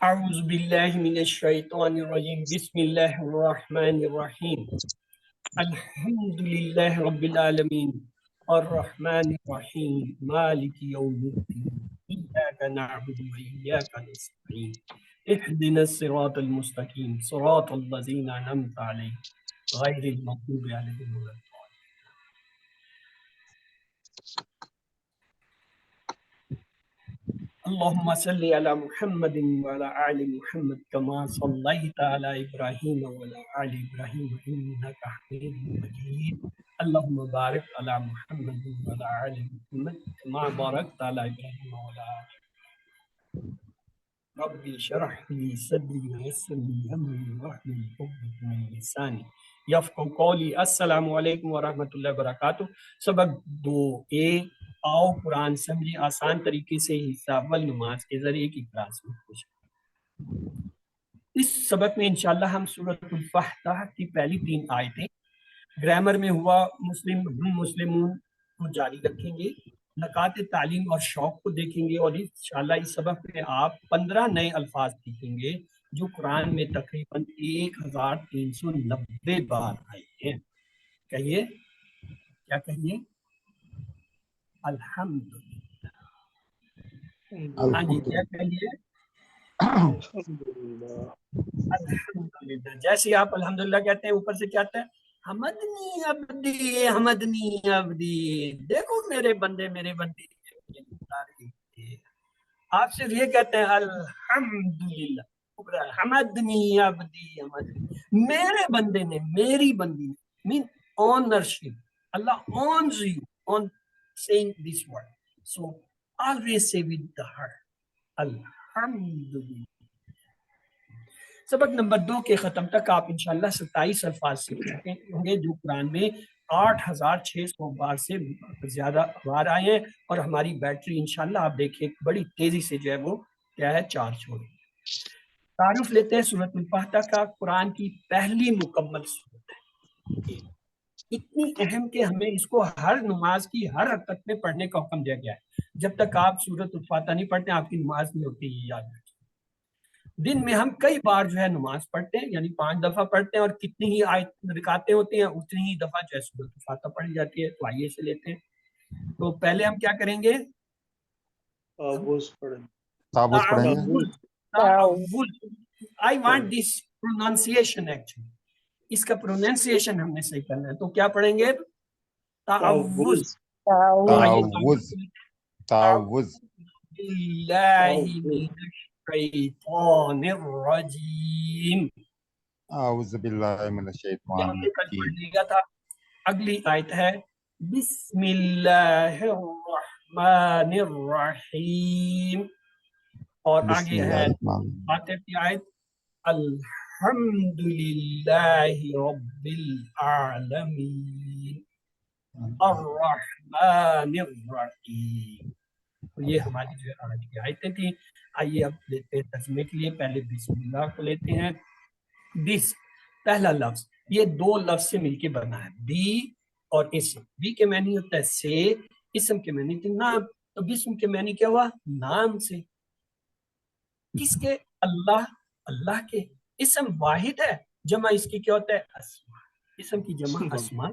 اعوذ باللہ من الشیطان الرجیم بسم اللہ الرحمن الرحیم الحمد للہ رب العالمین الرحمن الرحیم مالک یوم الدین ایاک نعبد و ایاک نستعین اهدنا الصراط المستقیم صراط الذین انعمت علیہم غیر المغضوب علیہم ولا الضالین. اللهم صل على محمد وعلى آل محمد كما صليت على إبراهيم وعلى آل إبراهيم إنك حميد مجيد. اللهم بارك على محمد وعلى آل محمد كما باركت على إبراهيم وعلى آل ربي اشرح لي صدري ويسر لي أمري واحلل عقدة من لساني يفقهوا قولي. السلام علیکم ورحمۃ اللہ وبرکاتہ. سبق 2A. آؤ قرآن سمجھے آسان طریقے سے حصہ اول نماز کے ذریعے کی کلاس میں خوش. اس سبق میں انشاءاللہ ہم سورۃ الفتح کی پہلی 3 آیتیں گرامر میں ہوا مسلمون کو جاری رکھیں گے، نکات تعلیم اور شوق کو دیکھیں گے، اور انشاءاللہ اس سبق میں آپ 15 نئے الفاظ سیکھیں گے جو قرآن میں تقریباً 1390 بار آئے ہیں. کہیے، کیا کہیے؟ الحمدللہ. ہاں جی، کیا کہیے؟ الحمدللہ. جیسے آپ الحمدللہ کہتے ہیں اوپر سے کیا آتا ہے؟ حمدنی عبدی حمدنی عبدی. دیکھو میرے بندے میرے بندے. آپ صرف یہ کہتے ہیں الحمدللہ. حمدنی عبدی حمدنی. میرے بندے نے، میری بندی نے، مین اونرشپ. اللہ owns you on saying this word. So always say with the heart. الحمدللہ. سبق نمبر 2 کے ختم تک آپ انشاءاللہ 27 الفاظ سیکھ چکے ہوں گے جو قرآن میں 8600 بار سے زیادہ بار آئے ہیں، اور ہماری بیٹری انشاءاللہ آپ دیکھیں بڑی تیزی سے جو ہے وہ کیا ہے، چارج ہو رہی ہے. تعارف لیتے ہیں سورۃ الفتح کا. قرآن کی پہلی مکمل سورت ہے، اتنی اہم کہ ہمیں اس کو ہر نماز کی ہر رکعت میں پڑھنے کا حکم دیا گیا ہے. جب تک آپ سورۃ الفتح نہیں پڑھتے آپ کی نماز نہیں ہوتی. یہ یاد رکھیں. دن میں ہم کئی بار جو ہے نماز پڑھتے ہیں، یعنی 5 دفعہ پڑھتے ہیں، اور کتنی ہی رکعتیں ہوتی ہیں اتنی ہی دفعہ جو ہے سورۃ الفاتحہ پڑھی جاتی ہے. تو آئیے سے لیتے ہیں. تو پہلے ہم کیا کریں گے؟ تعوذ پڑھیں تعوذ. I want this pronunciation actually. اس کا پروننسیشن ہم نے صحیح کرنا ہے. تو کیا پڑھیں گے؟ تعوذ. تعوذ باللہ من الشیطان الرجیم. اعوذ باللہ من الشیطان الرجیم. اگلی آیت ہے بسم اللہ الرحمن الرحیم، اور آگے ہے فاتحہ کی آیت الحمد للہ رب العالمین الرحمن الرحیم. یہ ہماری جو آج کی آیتیں تھیں. آئیے اب لیتے ہیں ترجمے کے لیے. پہلے بسم اللہ کو لیتے ہیں. بس پہلا لفظ یہ 2 لفظ سے مل کے بنا ہے، بی اور اسم. بی کے معنی ہوتا ہے سے، اسم کے معنی ہوتا ہے نام. تو بسم کے معنی کیا ہوا؟ نام سے. کس کے؟ اللہ. اللہ کے. اسم واحد ہے، جمع اس کی کیا ہوتا ہے؟ اسماء. اسم کی جمع اسماء.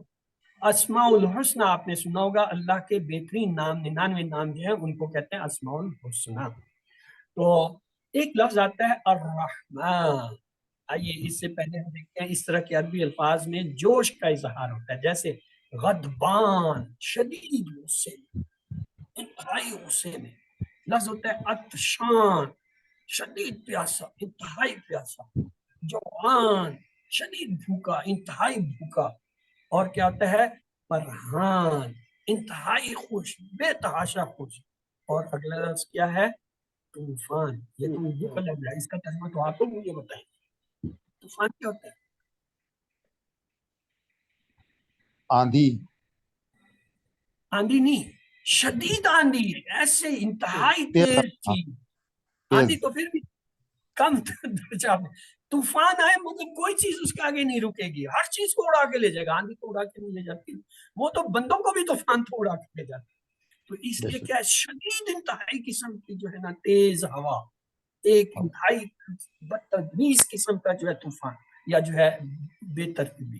اسماء الحسنہ آپ نے سنا ہوگا. اللہ کے بہترین نام 99 نام جو ہیں ان کو کہتے ہیں اسماء الحسنہ. تو ایک لفظ آتا ہے الرحمن. آئیے اس سے پہلے ہم دیکھتے ہیں اس طرح کے عربی الفاظ میں جوش کا اظہار ہوتا ہے. جیسے غضبان، شدید غصے، انتہائی غصے میں. لفظ ہوتا ہے عطشان، شدید پیاسا، انتہائی پیاسا. جوعان، شدید بھوکا، انتہائی بھوکا. اور کیا ہوتا ہے؟ فرحان، انتہائی خوش، بے تحاشا خوش. اور اگلا لفظ کیا ہے؟ طوفان. یہ تو اردو کا لفظ ہے، اس کا ترجمہ تو آپ کو مجھے بتائیں. طوفان کیا ہوتا ہے؟ آندھی. آندھی نہیں، شدید آندھی، ایسے انتہائی تیز چیز. آندھی تو پھر بھی کم درجہ میں. طوفان آئے مطلب کوئی چیز اس کے آگے نہیں رکے گی، ہر چیز کو اڑا کے لے جائے گا. آندھی تو اڑا کے نہیں لے جاتی، وہ تو بندوں کو بھی طوفان تو اڑا کے لے جاتی. تو اس لیے کیا شدید انتہائی قسم کی جو ہے نا تیز ہوا، ایک انتہائی بدتمیز قسم کا جو ہے طوفان یا جو ہے بے ترتیبی.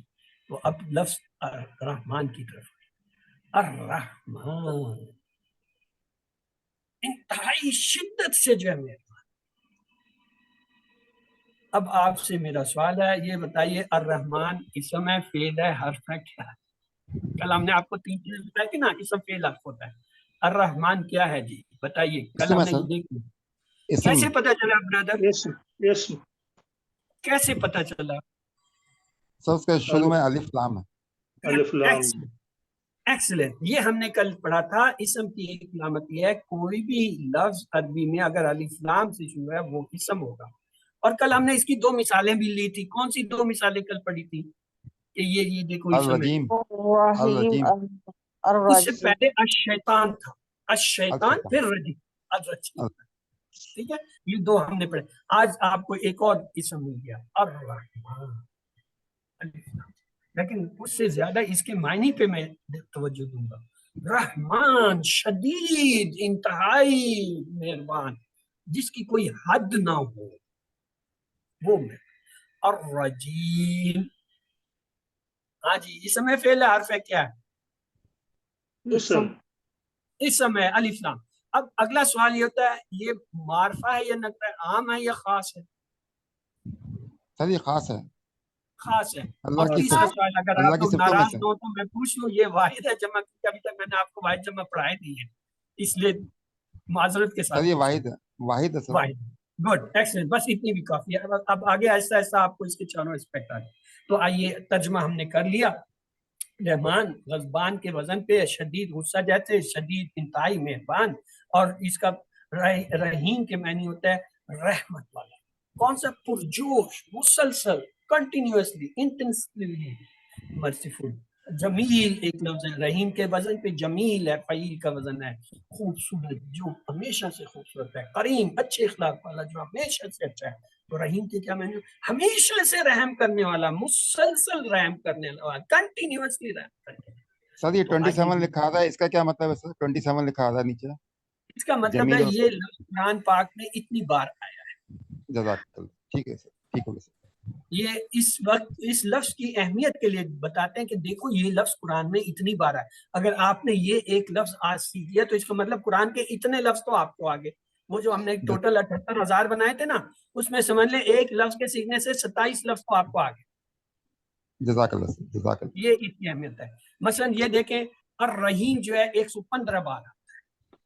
تو اب لفظ رحمان کی طرف. الرحمن انتہائی شدت سے جو ہے مہربان. اب آپ سے میرا سوال ہے، یہ بتائیے الرحمن اسم ہے، فعل ہے، حرف ہے، کیا ہے؟ کل ہم نے آپ کو 3 چیزیں بتائی تھی نا، اسم فعل حرف ہوتا ہے. الرحمن کیا ہے جی بتائیے؟ کل اسم ہم ہے نے سر، یہ دیکھی. اسم. کیسے پتا چلا برادر؟ اسم کیسے پتا چلا؟ سر اس کے شروع میں الف لام ہے. الف لام. ایکسلنٹ. یہ ہم نے کل پڑھا تھا. اسم کی ایک علامت یہ ہے کوئی بھی لفظ عربی میں اگر الف لام سے شروع ہے وہ اسم ہوگا. اور کل ہم نے اس کی 2 مثالیں بھی لی تھی. کون سی 2 مثالیں کل پڑھی تھی؟ کہ یہ دیکھو اسم ہے. الرجیم. الرحیم اس سے پہلے الشیطان تھا. الشیطان الشیطان. پھر رجیم. الرجیم. ٹھیک ہے، یہ 2 ہم نے پڑھے. آج آپ کو ایک اور اسم مل گیا الرحمن. لیکن اس سے زیادہ اس کے معنی پہ میں توجہ دوں گا. رحمان شدید انتہائی مہربان، جس کی کوئی حد نہ ہو، وہ میں. الرجیم ہاں جی اسم ہے، فعل ہے، حرف ہے، کیا ہے؟ اسم ہے، الف لام. اب اگلا سوال یہ ہوتا ہے یہ معرفہ ہے یا نکرہ ہے، عام ہے یا خاص ہے؟ سر یہ خاص ہے. خاص ہے. اللہ اور کی تیسرا صفت، سوال اگر اللہ آپ کی لوگ صفتوں میں ناراض سے. نہ ہو تو میں پوچھ لوں، یہ واحد ہے جمع کی؟ ابھی تک میں نے آپ کو واحد جمع پڑھائے نہیں ہے، اس لیے معذرت کے سر ساتھ. یہ واحد ہے، واحد ہے سر. واحد. Good, excellent. بس اتنی بھی کافی ہے. اب آگے آہستہ آہستہ آپ کو اس کے چاروں اسپیکٹ آ گئے. تو آئیے ترجمہ ہم نے کر لیا. رحمان غضبان کے وزن پہ، شدید غصہ جیسے، شدید انتہائی مہربان. اور اس کا رحیم کے معنی ہوتا ہے رحمت والا. کون سا؟ پرجوش، مسلسل، کنٹینیوسلی، انٹینسلی مرسیفل. جمیل ایک لفظ ہے. رحیم کے وزن پہ جمیل ہے، فعیل کا وزن ہے. خوبصورت، جو ہمیشہ سے خوبصورت ہے. کریم، اچھے اخلاق والا، جو ہمیشہ سے اچھا ہے. تو رحیم کے کیا معنی؟ ہمیشہ سے رحم کرنے والا، مسلسل رحم کرنے والا، کنٹینیوسلی رحم کرنے والا. سر یہ تو 27 لکھا تھا، اس کا کیا مطلب ہے سر؟ 27 لکھا تھا نیچے. اس کا مطلب ہے جمیل. یہ لفظ قرآن پاک میں اتنی بار آیا ہے. جزاک اللہ. ٹھیک ہے سر، ٹھیک ہوگا سر. یہ اس وقت اس لفظ کی اہمیت کے لیے بتاتے ہیں کہ دیکھو یہ لفظ قرآن میں اتنی بار ہے. اگر آپ نے یہ ایک لفظ آج سیکھ لیا تو اس کا مطلب قرآن کے اتنے لفظ تو آپ کو آگے. وہ جو ہم نے ٹوٹل 78,000 بنائے تھے نا، اس میں سمجھ لیں ایک لفظ کے سیکھنے سے 27 لفظ تو آپ کو آگے. جزاک اللہ سر، جزاک اللہ. یہ اس کی اہمیت ہے. مثلا یہ دیکھیں الرحیم جو ہے 115 بار.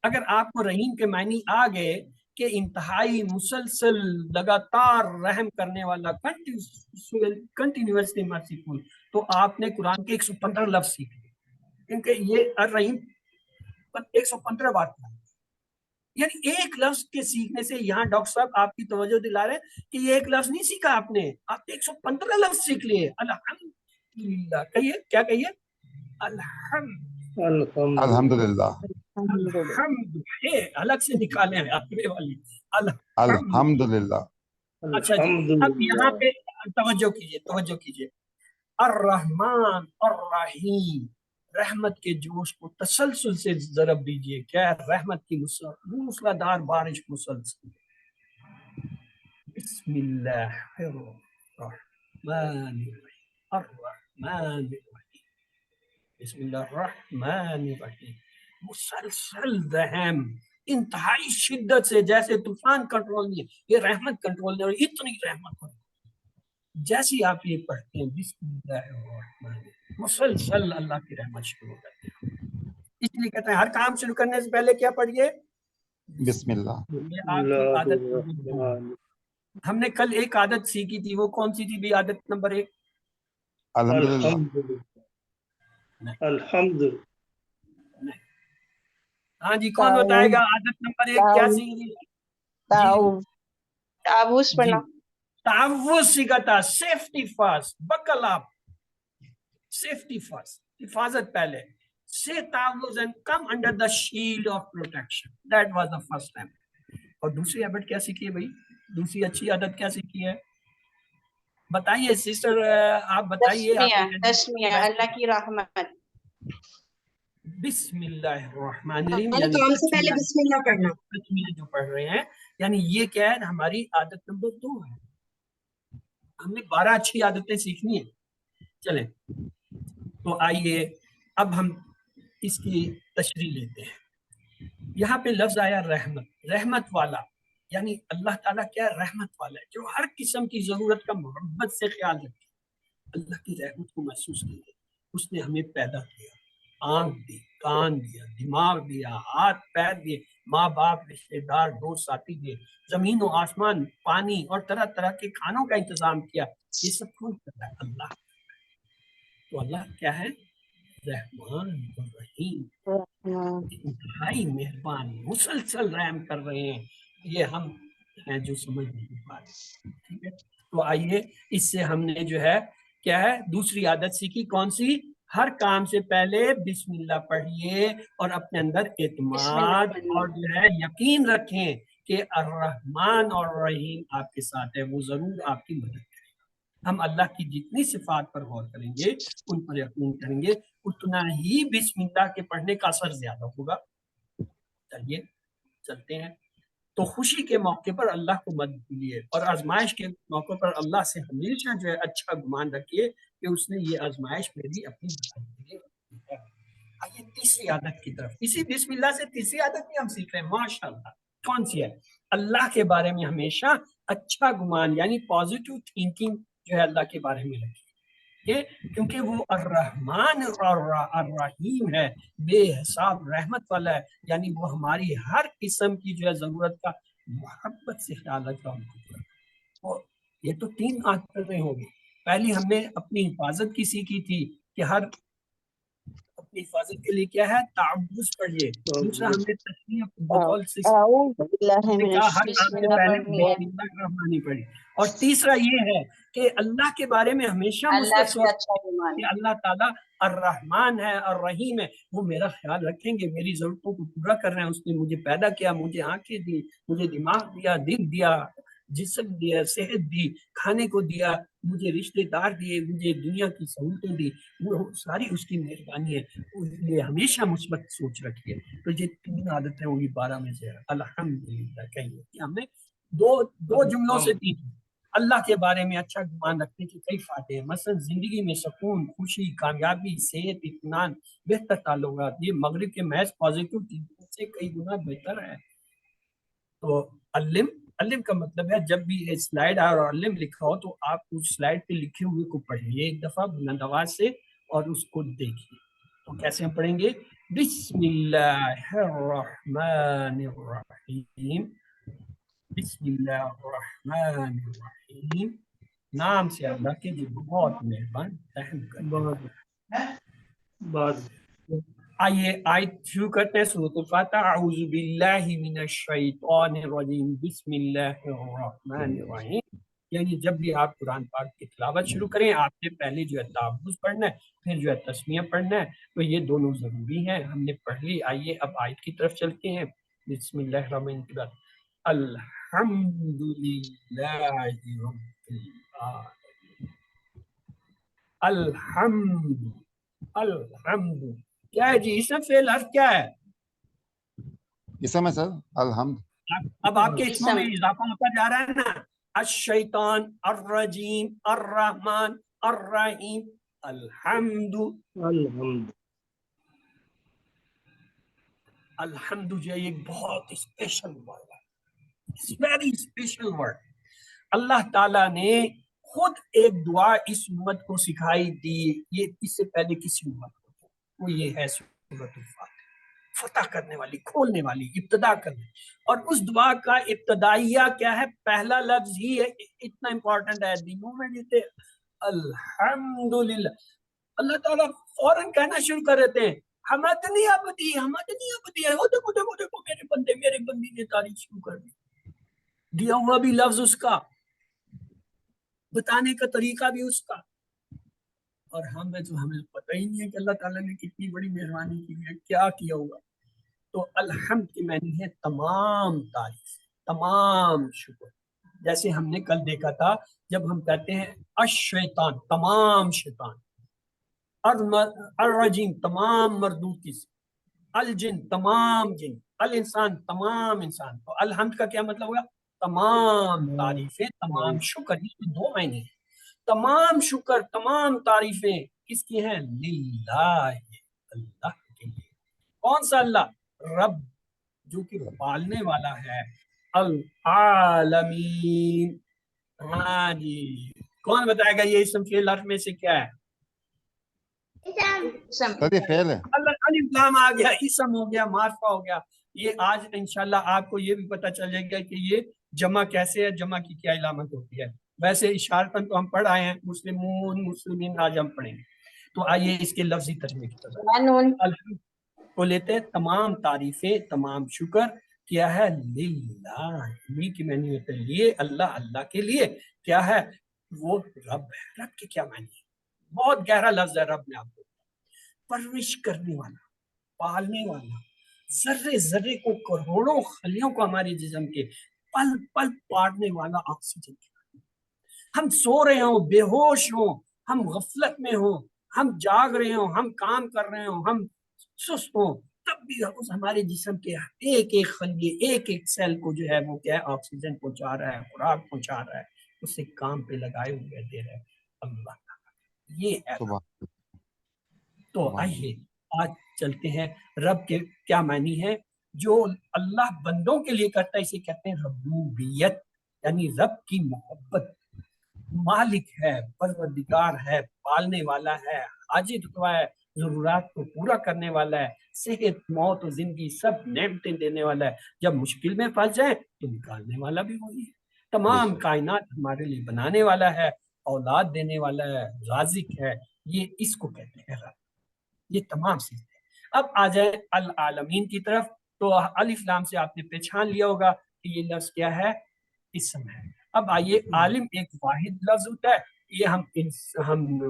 اگر آپ کو رحیم کے معنی آ گئے کہ انتہائی مسلسل لگاتار رحم کرنے والا، کنٹینیوسلی مرسیفل، تو آپ نے قرآن کے 115 لفظ سیکھ لیے. کیونکہ یہ الرحیم 115 بار پڑھا. یعنی ایک لفظ کے سیکھنے سے، یہاں ڈاکٹر صاحب آپ کی توجہ دلا رہے ہیں کہ یہ ایک لفظ نہیں سیکھا آپ نے 115 لفظ سیکھ لیے. الحمدللہ. کہیے، کیا کہیے؟ الحمدللہ. الحمد الگ سے نکالے ہیں آخرے والی. الحمدللہ. اچھا جی، اب یہاں پہ توجہ کیجئے، توجہ کیجئے. الرحمن الرحیم، رحمت کے جوش کو تسلسل سے ضرب دیجئے. کیا ہے؟ رحمت کی موسلادھار بارش مسلسل. بسم اللہ الرحمن الرحیم، بسم اللہ الرحمن الرحیم. مسلسل رحم، انتہائی شدت سے، جیسے طوفان کنٹرول نہیں ہے، یہ رحمت کنٹرول نہیں ہے. اتنی رحمت ہے. جیسی آپ یہ پڑھتے ہیں بسم اللہ الرحمن الرحیم، مسلسل اللہ کی رحمت شروع کرتے ہیں. اس لیے کہتے ہیں ہر کام شروع کرنے سے پہلے کیا پڑھیے؟ بسم اللہ. یہ آپ کی عادت. ہم نے کل ایک عادت سیکھی تھی، وہ کون سی تھی بھی؟ عادت نمبر 1 الحمدللہ. الحمد. ہاں جی، کون بتائے گا عادت نمبر 1 کیا سیکھی؟ تعوذ پڑھنا. تعوذ سیکھا تھا. سیفٹی فرسٹ، بکل اپ، سیفٹی فرسٹ، حفاظت پہلے. Say تعوذ and come under the shield of protection. That was the first time. اور دوسری عادت کیا سیکھی ہے بھائی؟ دوسری اچھی عادت کیا سیکھی ہے؟ بتائیے سسٹر، آپ بتائیے. تسمیہ، اللہ کی رحمت. بسم اللہ الرحمن الرحیم ہر یعنی کام سے پہلے بسم اللہ پڑھنا. جو پڑھ رہے ہیں، یعنی یہ کیا ہے، ہماری عادت نمبر 2 ہے. ہم نے 12 اچھی عادتیں سیکھنی ہیں. چلیں تو آئیے اب ہم اس کی تشریح لیتے ہیں. یہاں پہ لفظ آیا رحمت، رحمت والا، یعنی اللہ تعالیٰ کیا ہے، رحمت والا ہے، جو ہر قسم کی ضرورت کا محبت سے خیال رکھے. اللہ کی رحمت کو محسوس کیجیے. اس نے ہمیں پیدا کیا، آنکھ دی، کان دیا، دماغ دیا، ہاتھ پیر دیے، ماں باپ، رشتے دار، دوست ساتھی دیے، زمین و آسمان، پانی اور طرح طرح کے کھانوں کا انتظام کیا. یہ سب کون کرتا ہے؟ اللہ. تو اللہ کیا ہے؟ رحمان اور رحیم، انتہائی مہربان، مسلسل رحم کر رہے ہیں. یہ ہم ہیں جو سمجھ نہیں پا رہے. ٹھیک ہے، تو آئیے اس سے ہم نے جو ہے کیا ہے دوسری عادت سیکھی. کون سی؟ ہر کام سے پہلے بسم اللہ پڑھیے اور اپنے اندر اعتماد اور جو ہے یقین رکھیں کہ الرحمن اور رحیم آپ کے ساتھ ہے، وہ ضرور آپ کی مدد کریں. ہم اللہ کی جتنی صفات پر غور کریں گے، ان پر یقین کریں گے، اتنا ہی بسم اللہ کے پڑھنے کا اثر زیادہ ہوگا. چلیے چلتے ہیں. تو خوشی کے موقع پر اللہ کو مت بھولیے، اور آزمائش کے موقع پر اللہ سے ہمیشہ جو ہے اچھا گمان رکھیے کہ اس نے یہ آزمائش میں بھی اپنی بھلائی کے لیے رکھی ہے. آئیے تیسری عادت کی طرف. اسی بسم اللہ سے تیسری عادت بھی ہم سیکھ رہے ہیں. ماشاء اللہ. کون سی ہے؟ اللہ کے بارے میں ہمیشہ اچھا گمان، یعنی پازیٹیو تھنکنگ جو ہے اللہ کے بارے میں رکھیے. کیونکہ وہ الرحمن اور الرحیم ہے، بے حساب رحمت والا ہے، یعنی وہ ہماری ہر قسم کی جو ہے ضرورت کا محبت سے خیال رکھتا ہوں. یہ تو 3 عادتیں ہو گئی. پہلی ہم نے اپنی حفاظت کی سیکھی تھی کہ ہر اپنی حفاظت کے لیے کیا ہے، تعوذ پڑھیے. دوسرا ہم نے تسبیح بقول سے اعوذ باللہ من کہا ہر الشیطان کام سے پہلے الرجیم. بسم اللہ الرحمن پڑھی. اور تیسرا یہ ہے کہ اللہ کے بارے میں ہمیشہ مثبت سوچ کہ اللہ تعالیٰ الرحمن ہے اور رحیم ہے، وہ میرا خیال رکھیں گے، میری ضرورتوں کو پورا کر رہے ہیں. اس نے مجھے پیدا کیا، مجھے آنکھیں دی، مجھے دماغ دیا، دل دیا، جسم دیا، صحت دی، کھانے کو دیا، مجھے رشتے دار دیے، مجھے دنیا کی سہولتیں دی. وہ ساری اس کی مہربانی ہے. اس لیے ہمیشہ مثبت سوچ رکھیے. تو یہ 3 عادتیں ہوگی 12 میں سے. الحمدللہ کہیے کہ ہم نے دو جملوں سے دی. اللہ کے بارے میں اچھا گمان رکھنے کے کئی فائدے ہیں. مثلا زندگی میں سکون، خوشی، کامیابی، صحت، اطمینان، بہتر تعلقات. یہ مغرب کے محض پازیٹیو چیزوں سے کئی گنا بہتر ہے. تو علم کا مطلب ہے جب بھی سلائیڈ اور علم لکھا ہو تو آپ اس سلائیڈ پہ لکھے ہوئے کو پڑھیے ایک دفعہ بلند آواز سے اور اس کو دیکھیے. تو کیسے ہم پڑھیں گے؟ بسم اللہ الرحمن الرحیم. بسم اللہ الرحمن الرحیم. نام سے اللہ کے جو بہت مہربان رحم کرنے والا ہے. آئیے آیت شروع کرتے ہیں. سورۃ الفاتحہ. اعوذ باللہ من الشیطان الرجیم. بسم اللہ الرحمن الرحیم. یعنی جب بھی آپ قرآن پاک کی تلاوت شروع کریں، آپ نے پہلے جو ہے تعوذ پڑھنا ہے، پھر جو ہے تسمیہ پڑھنا ہے. تو یہ دونوں ضروری ہیں. ہم نے پڑھ لی. آئیے اب آیت کی طرف چلتے ہیں. بسم اللہ الرحمن الرحیم. الحمد للہ رب العالمین. الحمد کیا ہے جی؟ اسم فعل حرف کیا ہے؟ اسم ہے سر الحمد. اب آپ کے اسموں میں اضافہ ہوتا جا رہا ہے نا. الشیطان، الرجیم، الرحمن، الرحیم، الحمد. الحمد جو ہے ایک بہت اسپیشل ورڈ ہے. Very special word. اللہ تعالیٰ نے خود ایک دعا اس امت کو سکھائی تھی، یہ اس سے پہلے کسی امت کو. وہ یہ ہے سورۃ الفاتحہ. فتح کرنے والی، کھولنے والی، ابتدا کرنے. اور اس دعا کا ابتدائیہ کیا ہے؟ پہلا لفظ ہی ہے اتنا امپورٹنٹ ہے. دنوں میں جیتے الحمدللہ. اللہ تعالیٰ فوراً کہنا شروع کر دیتے ہیں حمدنی عبدی، حمدنی عبدی. دیکھو دیکھو دیکھو میرے بندے، میرے بندی نے تعریف شروع کر دی. دیا ہوا بھی لفظ اس کا، بتانے کا طریقہ بھی اس کا. اور ہمیں پتہ ہی نہیں ہے کہ اللہ تعالیٰ نے کتنی بڑی مہربانی کی ہے، کیا کیا ہوگا. تو الحمد کی معنی ہے تمام تعریف، تمام شکر. جیسے ہم نے کل دیکھا تھا جب ہم کہتے ہیں الشیطان، تمام شیطان، الرجیم، تمام مردود کی. الجن تمام جن، الانسان تمام انسان. تو الحمد کا کیا مطلب ہوگا؟ تمام تعریفیں، تمام شکر. یہ دو معنی ہیں. تمام شکر، تمام تعریفیں کس کی ہیں؟ للہ، اللہ کے لیے. کون سا اللہ؟ رب، جو کہ پالنے والا ہے. العالمین. ہاں جی، کون بتائے گا یہ اسم فعل حرف میں سے کیا ہے؟ سر یہ فعل ہے. الف لام آ گیا، اسم ہو گیا، معرفہ ہو گیا. یہ آج انشاءاللہ آپ کو یہ بھی پتہ چل جائے گا کہ یہ جمع کیسے ہے، جمع کی کیا علامت ہوتی ہے. ویسے اشارتاً تو ہم پڑھ آئے ہیں، مسلمون، مسلمین آج ہم پڑھیں گے. تو آئیے اس کے لفظی ترجمے کی طرف. الحمد کو لیتے ہیں، تمام تعریفیں، تمام شکر کیا ہے؟ للہ. لی کی معنی ہوتا ہے لیے، اللہ، اللہ کے لیے. کیا ہے؟ وہ رب ہے. رب کے کیا معنی ہے؟ بہت گہرا لفظ ہے رب میں. آپ کو پرورش کرنے والا، پالنے والا، ذرے ذرے کو، کروڑوں خلیوں کو ہمارے جسم کے پل پل پاڑنے والا. آکسیجن کے ہم سو رہے ہوں، بے ہوش ہوں، ہم غفلت میں ہوں، ہم جاگ رہے ہوں، ہم کام کر رہے ہوں، ہم سست ہوں، تب بھی اس ہمارے جسم کے ایک ایک خلیے، ایک ایک سیل کو جو ہے وہ کیا ہے؟ آکسیجن پہنچا رہا ہے، خوراک پہنچا رہا ہے، اسے کام پہ لگائے ہوئے دے رہا ہے اللہ. یہ ہے. تو آئیے آج چلتے ہیں رب کے کیا معنی ہے. جو اللہ بندوں کے لیے کرتا ہے اسے کہتے ہیں ربوبیت، یعنی رب کی محبت. مالک ہے، پروردگار ہے، پالنے والا ہے، حاجت روا ہے، ضرورات کو پورا کرنے والا ہے، صحت، موت و زندگی سب نعمتیں دینے والا ہے. جب مشکل میں پھنس جائیں تو نکالنے والا بھی وہی ہے. تمام کائنات ہمارے لیے بنانے والا ہے، اولاد دینے والا ہے، رازق ہے. یہ اس کو کہتے ہیں رب. یہ تمام چیزیں. اب آ جائے العالمین کی طرف. تو الف لام سے آپ نے پہچان لیا ہوگا کہ یہ لفظ کیا ہے؟ اسم ہے. اب آئیے، عالم ایک واحد لفظ ہوتا ہے. یہ ہم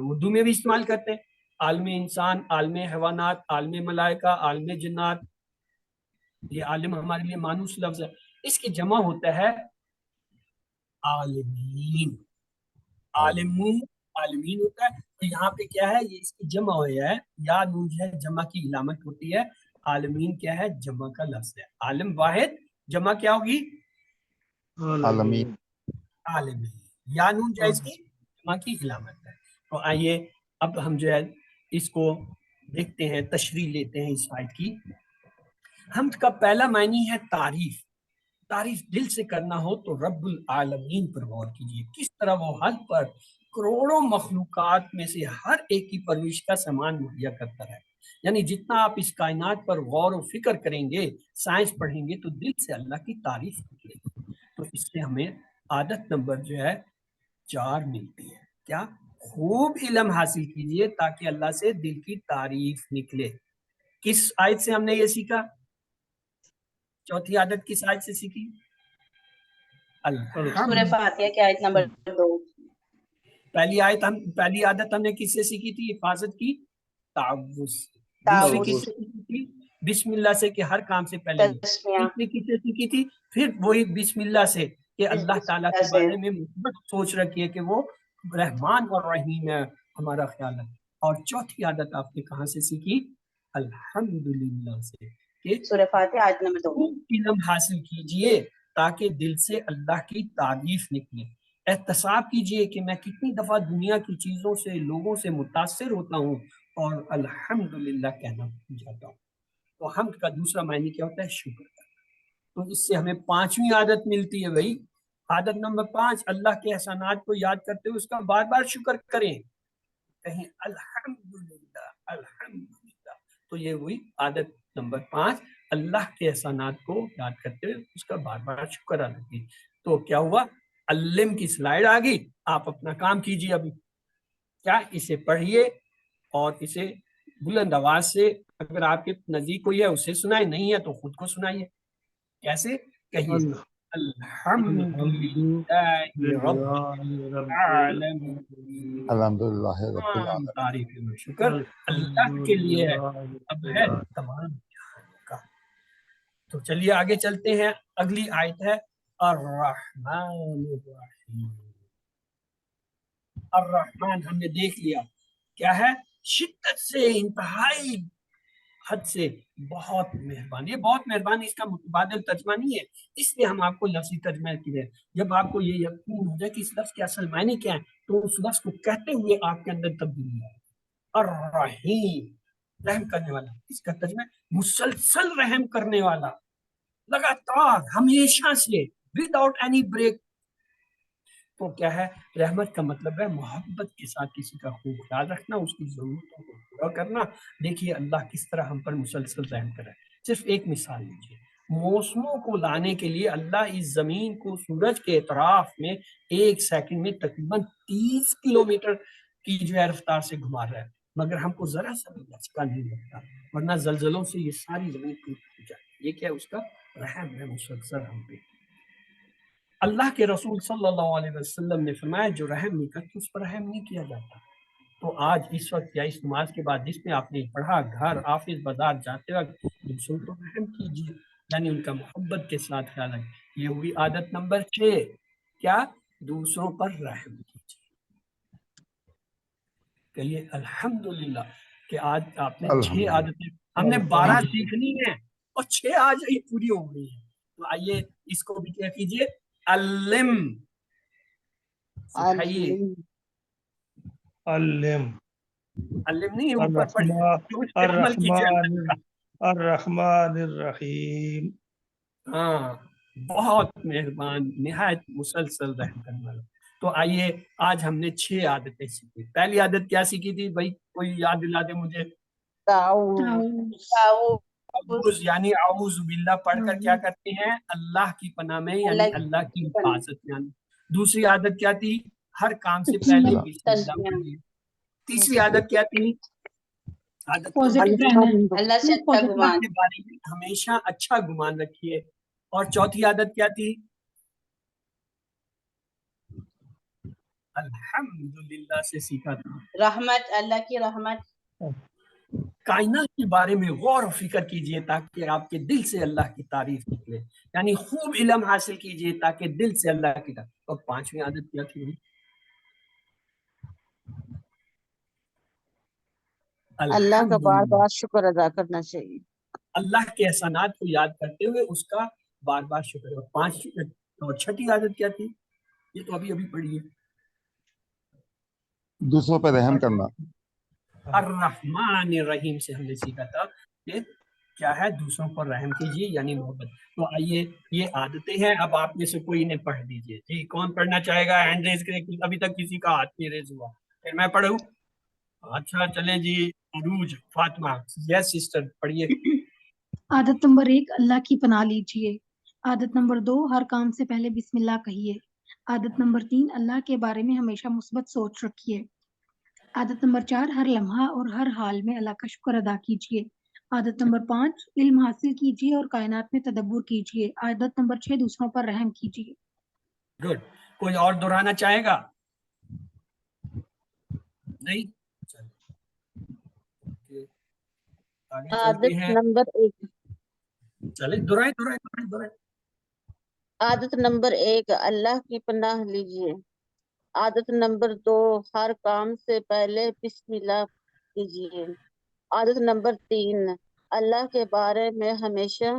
اردو میں بھی استعمال کرتے ہیں. عالم انسان، عالم حیوانات، عالم ملائکہ، عالم جنات. یہ عالم ہمارے لیے مانوس لفظ ہے. اس کی جمع ہوتا ہے عالمین. عالمون، عالمین ہوتا ہے. تو یہاں پہ کیا ہے؟ یہ اس کی جمع ہوا ہے. یا نون جو ہے جمع کی علامت ہوتی ہے. عالمین کیا ہے؟ جمع کا لفظ ہے. عالم واحد، جمع کیا ہوگی؟ عالمین. عالمین. یا نون جو ہے اس کی جمع کی علامت ہے. تو آئیے اب ہم جو ہے اس کو دیکھتے ہیں، تشریح لیتے ہیں اس آیت کی. حمد کا پہلا معنی ہے تعریف. تعریف دل سے کرنا ہو تو رب العالمین پر غور کیجیے. کس طرح وہ حد پر کروڑوں مخلوقات میں سے ہر ایک کی پرورش کا سامان مہیا کرتا ہے. یعنی جتنا آپ اس کائنات پر غور و فکر کریں گے، سائنس پڑھیں گے، تو دل سے اللہ کی تعریف نکلے گی. تو اس سے ہمیں عادت نمبر جو ہے 4 ملتی ہے. کیا؟ خوب علم حاصل کیجیے تاکہ اللہ سے دل کی تعریف نکلے. کس آیت سے ہم نے یہ سیکھا؟ چوتھی عادت کس آیت سے سیکھی؟ سورہ فاتحہ کی آیت نمبر 2. پہلی عادت ہم نے کس سے سیکھی تھی؟ حفاظت کی، تعوذ. دوسری کس سے سیکھی تھی؟ بسم اللہ سے، کہ ہر کام سے پہلے. تیسری کس سے سیکھی تھی؟ پھر وہی بسم اللہ سے، کہ اللہ تعالیٰ کے بارے میں مثبت سوچ رکھیے کہ وہ رحمان اور رحیم ہے، ہمارا خیال ہے. اور چوتھی عادت آپ نے کہاں سے سیکھی؟ الحمدللہ سے، کہ سورہ فاتحہ آیت نمبر 2. علم حاصل کیجئے تاکہ دل سے اللہ کی تعریف نکلے. احتساب کیجئے کہ میں کتنی دفعہ دنیا کی چیزوں سے، لوگوں سے متاثر ہوتا ہوں اور الحمدللہ کہنا چاہتا ہوں. تو حمد کا دوسرا معنی کیا ہوتا ہے؟ شکر کرنا. تو اس سے ہمیں 5ویں عادت ملتی ہے بھائی. عادت نمبر 5، اللہ کے احسانات کو یاد کرتے ہوئے اس کا بار بار شکر کریں. کہیں الحمدللہ، الحمدللہ. تو یہ ہوئی عادت نمبر 5، اللہ کے احسانات کو یاد کرتے ہوئے اس کا بار بار شکر ادا کیجیے. تو کیا ہوا؟ علم کی سلائیڈ آ گئی. آپ اپنا کام کیجیے. ابھی کیا؟ اسے پڑھیے اور اسے بلند آواز سے، اگر آپ کے نزدیک کوئی ہے اسے سنائے، نہیں ہے تو خود کو سنائیے. کیسے؟ کہیے الحمدللہ رب العالمین. الحمدللہ رب العالمین. تعریف و شکر اللہ کے لیے ہے، اب ہے تمام جہانوں کا. تو چلیے آگے چلتے ہیں. اگلی آیت ہے الرحمن الرحیم. الرحمن ہم نے دیکھ لیا کیا ہے؟ شدت سے، انتہائی حد سے بہت مہربان. یہ بہت مہربان اس کا متبادل ترجمہ نہیں ہے, اس لیے ہم آپ کو لفظی ترجمہ کی ہے. جب آپ کو یہ یقین ہو جائے کہ اس لفظ کے اصل معنی کیا ہے تو اس لفظ کو کہتے ہوئے آپ کے اندر تبدیلی ہے. الرحیم, رحم کرنے والا. اس کا ترجمہ مسلسل رحم کرنے والا, لگاتار, ہمیشہ سے, وداؤٹ اینی بریک. تو کیا ہے رحمت کا مطلب ہے محبت کے ساتھ کسی کا خوب خیال رکھنا, اس کی ضرورتوں کو پورا کرنا. دیکھیے اللہ کس طرح ہم پر مسلسل رحم کرے. صرف ایک مثال لیجیے, موسموں کو لانے کے لیے اللہ اس زمین کو سورج کے اطراف میں 1 سیکنڈ میں تقریباً 30 کلومیٹر کی جو ہے رفتار سے گھما رہا ہے, مگر ہم کو ذرا سا بھی لچکا نہیں لگتا, ورنہ زلزلوں سے یہ ساری زمین ٹوٹ جاتی. یہ کیا اس کا رحم ہے مسلسل ہم پہ. اللہ کے رسول صلی اللہ علیہ وسلم نے فرمایا جو رحم نہیں کرتے اس پر رحم نہیں کیا جاتا. تو آج اس وقت یا اس نماز کے بعد جس میں آپ نے پڑھا, گھر, آفس, بازار جاتے وقت دوسروں پر رحم کیجیے, یعنی ان کا محبت کے ساتھ خیال رکھیں. یہ ہوئی عادت نمبر 6, کیا دوسروں پر رحم کیجیے. کہیے الحمدللہ کہ آج آپ نے 6 عادتیں, ہم نے 12 سیکھنی ہیں اور 6 آج ہی پوری ہو گئی ہیں. تو آئیے اس کو بھی کیا کیجیے, علم, سکھائیے. علم, علم نہیں اوپر پڑھیے, عمل کیجیے. الرحمن الرحیم. ہاں, بہت مہربان, نہایت مسلسل رحم کرنے والا. تو آئیے آج ہم نے 6 عادتیں سیکھی. پہلی عادت کیا سیکھی تھی بھائی, کوئی یاد دلا دے مجھے. اعوذ, یعنی اعوذ باللہ پڑھ کر کیا کرتے ہیں, اللہ کی پناہ میں, یعنی اللہ کی حفاظت میں. دوسری عادت کیا تھی, ہر کام سے پہلے بسم اللہ پڑھیے. تیسری عادت کیا تھی, عادت اللہ سے اچھا اللہ گمان. کے بارے میں ہمیشہ اچھا گمان رکھیے. اور چوتھی عادت کیا تھی, الحمدللہ سے سیکھا تھا, رحمت, اللہ کی رحمت. کائنات کے بارے میں غور و فکر کیجئے تاکہ آپ کے دل سے اللہ کی تعریف نکلے, یعنی خوب علم حاصل کیجئے تاکہ دل سے اللہ کی تعریف. اور 5ویں عادت کیا تھی, اللہ کا بار بار شکر ادا کرنا چاہیے. اللہ کے احسانات کو یاد کرتے ہوئے اس کا بار بار شکر. اور 6ٹھی عادت کیا تھی, یہ تو ابھی پڑھی ہے, دوسروں پہ رحم کرنا. الرحمن الرحیم سے ہم نے سیکھا تھا کہ کیا ہے, دوسروں پر رحم کیجیے یعنی محبت. تو آئیے یہ عادتیں ہیں, اب آپ میں سے کوئی انہیں پڑھ دیجیے. جی کون پڑھنا چاہے گا, ہینڈ ریز کریں. ابھی تک کسی کا ہاتھ نہیں ریز ہوا, پھر میں پڑھوں. اچھا چلیں جی, عروج, فاطمہ. یس سسٹر پڑھیے. عادت نمبر 1, اللہ کی پناہ لیجیے. عادت نمبر 2, ہر کام سے پہلے بسم اللہ کہیے. عادت نمبر 3, اللہ کے بارے میں ہمیشہ مثبت سوچ رکھیے. عادت نمبر 4, ہر لمحہ اور ہر حال میں اللہ کا شکر ادا کیجیے. عادت نمبر 5, علم حاصل کیجیے اور کائنات میں تدبر کیجیے. عادت نمبر 6, دوسروں پر رحم کیجیے. گڈ. کوئی اور دہرانا چاہے گا, نہیں؟ عادت نمبر 1, چلے دہرائیں. عادت نمبر 1, اللہ کی پناہ لیجیے. عادت نمبر 2, ہر کام سے پہلے بسم اللہ کیجیے. عادت نمبر 3, اللہ کے بارے میں ہمیشہ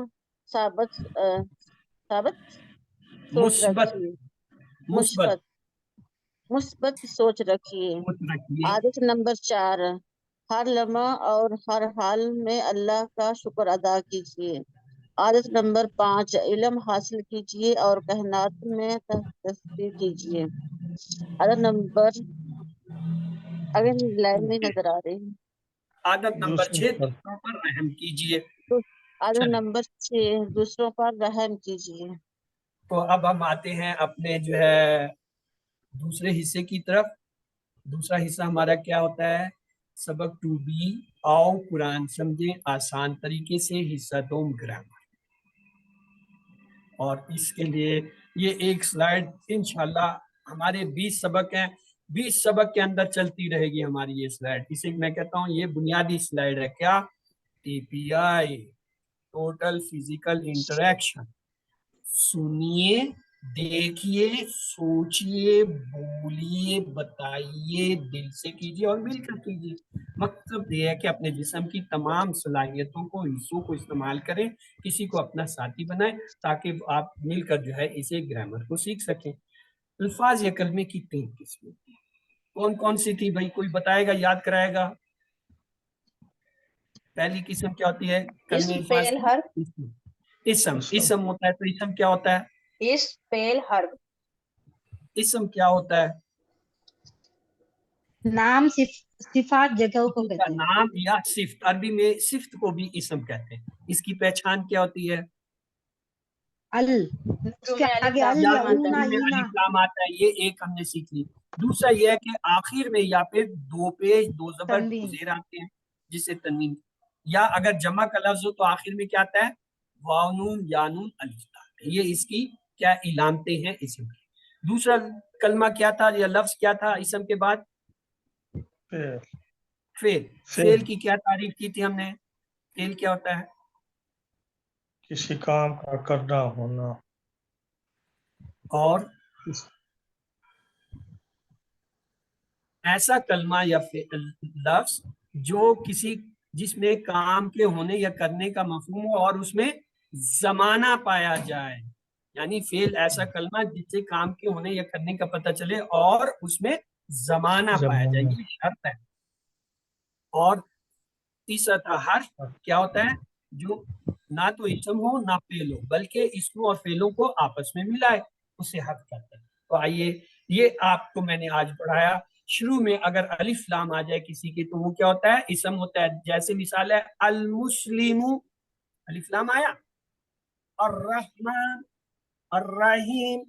مثبت سوچ رکھیے. عادت نمبر 4, ہر لمحہ اور ہر حال میں اللہ کا شکر ادا کیجیے. عادت نمبر 5, علم حاصل کیجیے اور کائنات میں تدبر کیجیے. عادت نمبر لائن نہیں نظر آ رہی. عادت نمبر 6, دوسروں پر رحم کیجیے. عادت نمبر 6, دوسروں پر رحم کیجیے. تو اب ہم آتے ہیں اپنے جو ہے دوسرے حصے کی طرف. دوسرا حصہ ہمارا کیا ہوتا ہے, سبق 2B. آؤ قرآن سمجھیں آسان طریقے سے. حصہ 2, گرامر. اور اس کے لیے یہ ایک سلائیڈ انشاءاللہ ہمارے 20 سبق ہیں, 20 سبق کے اندر چلتی رہے گی ہماری یہ سلائیڈ. اسے میں کہتا ہوں یہ بنیادی سلائیڈ ہے. کیا, TPI, ٹوٹل فزیکل انٹریکشن. سنیے دیکھیے, سوچئے, بولیے, بتائیے, دل سے کیجیے اور مل کر کیجیے. مطلب یہ ہے کہ اپنے جسم کی تمام صلاحیتوں کو, حصوں کو استعمال کریں, کسی کو اپنا ساتھی بنائیں تاکہ آپ مل کر جو ہے اسے گرامر کو سیکھ سکیں. الفاظ یا کلمے کی 3 قسمیں تھی. کون کون سی تھی بھائی؟ کوئی بتائے گا, یاد کرائے گا؟ پہلی قسم کیا ہوتی ہے کلمے اسم الفاظ فعل کی؟ حرف. اسم ہوتا ہے. تو اسم کیا ہوتا ہے؟ اسم فعل حرف. اسم کیا ہوتا ہے؟ نام صفات جگہوں کو کا کہتے ہیں. نام یا صفت. عربی میں صفت کو بھی اسم کہتے ہیں. اس کی پہچان کیا ہوتی ہے؟ اس کے آگے ال یا یا تو اونا شروع میں اینا. الف لام آتا ہے, یہ ایک ہم نے سیکھ لی. دوسرا یہ ہے کہ آخر میں یا پھر 2 پیش 2 زبر 2 تنوین. زیر آتے ہیں جسے تنوین. یا اگر جمع کا لفظ ہو تو آخر میں کیا آتا ہے؟ واو نون یا نون الف تا. یہ اس کی کیا علامتیں ہیں اسم کی. دوسرا کلمہ کیا تھا یا لفظ کیا تھا اسم کے بعد؟ فعل. فعل کی کیا تعریف کی تھی ہم نے؟ فعل کیا ہوتا ہے؟ کسی کام کا کرنا ہونا. اور ایسا کلمہ یا لفظ جو کسی جس میں کام کے ہونے یا کرنے کا مفہوم ہو اور اس میں زمانہ پایا جائے. یعنی فعل ایسا کلمہ جس سے کام کے ہونے یا کرنے کا پتہ چلے اور اس میں زمانہ پایا جائے. یہ شرط ہے. اور تیسرا تھا حرف. کیا ہوتا ہے؟ جو نہ تو اسم ہو نہ فعل ہو بلکہ اسم اور فعلوں کو آپس میں ملائے, اسے حرف کہتے ہیں. تو آئیے, یہ آپ کو میں نے آج پڑھایا. شروع میں اگر الف لام آ جائے کسی کی تو وہ کیا ہوتا ہے؟ اسم ہوتا ہے. جیسے مثال ہے المسلم, الف لام آیا. الرحمن, الرحیم,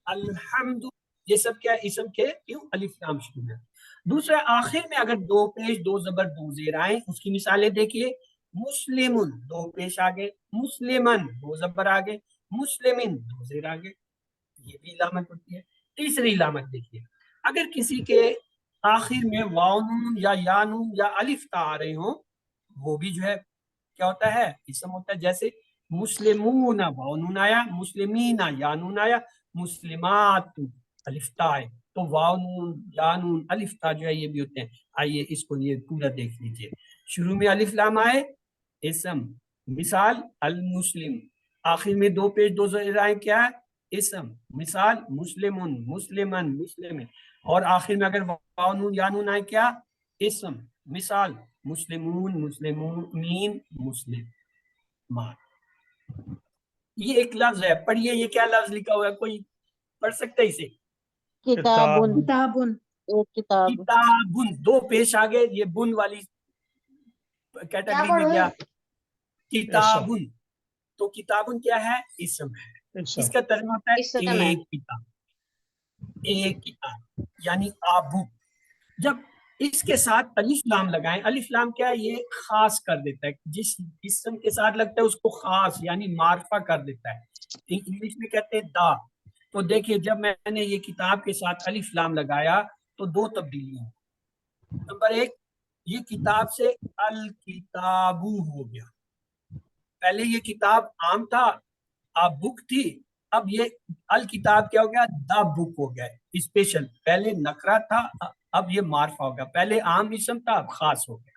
الحمد, یہ سب کیا اسم کے کیوں الف لام شروع ہے. دوسرا آخر میں اگر 2 پیش 2 زبر 2 زیر آئیں, اس کی مثالیں دیکھیے. مسلمن 2 پیش آگے, مسلمن 2 زبر آگے, مسلمن 2 زیر آگے, یہ بھی علامت ہوتی ہے. تیسری علامت دیکھیے, اگر کسی کے آخر میں واو نون یا یا نون یا الف تا آ رہے ہوں, وہ بھی جو ہے کیا ہوتا ہے؟ اسم ہوتا ہے. جیسے مسلمون واو نون آیا, مسلمین یا نون آیا, مسلمات الف تا آئے, تو واو نون یا نون الف تا جو ہے یہ بھی ہوتے ہیں. آئیے اس کو یہ پورا دیکھ لیجئے. شروع میں الف لام آئے اسم. مثال المسلم. آخر میں 2 پیش 2 زیر آئے, کیا ہے؟ اسم. مثال مسلمن, مسلمن, مسلمن. اور آخر میں اگر واو نون یا نون آئے, کیا؟ اسم. مثال مسلمون, مسلمین, مسلمان. یہ ایک لفظ ہے. پڑھیے یہ کیا لفظ لکھا ہوا ہے, کوئی پڑھ سکتا ہے اسے؟ کتابن. کتابن. ایک کتاب. کتابن 2 پیش آگے, یہ بن والی کیٹیگری میں گیا. کتابن, تو کتابن کیا ہے؟ اسم ہے. اس کا ترجمہ ہوتا ہے ایک کتاب. ایک کتاب یعنی آبو. جب اس کے ساتھ الف لام لگائیں, الف لام کیا ہے؟ یہ خاص کر دیتا ہے. جس اسم کے ساتھ لگتا ہے اس کو خاص یعنی معرفہ کر دیتا ہے. انگلش میں کہتے ہیں دا. تو دیکھیے جب میں نے یہ کتاب کے ساتھ الف لام لگایا تو 2 تبدیلیاں. نمبر 1, یہ کتاب سے الکتابو ہو گیا. پہلے یہ کتاب عام تھا, اب بک تھی. اب یہ الکتاب کیا ہو گیا؟ دا بک ہو گیا اسپیشل. پہلے نکرہ تھا, اب یہ معرفہ ہو گیا. پہلے عام اسم تھا, اب خاص ہو گیا.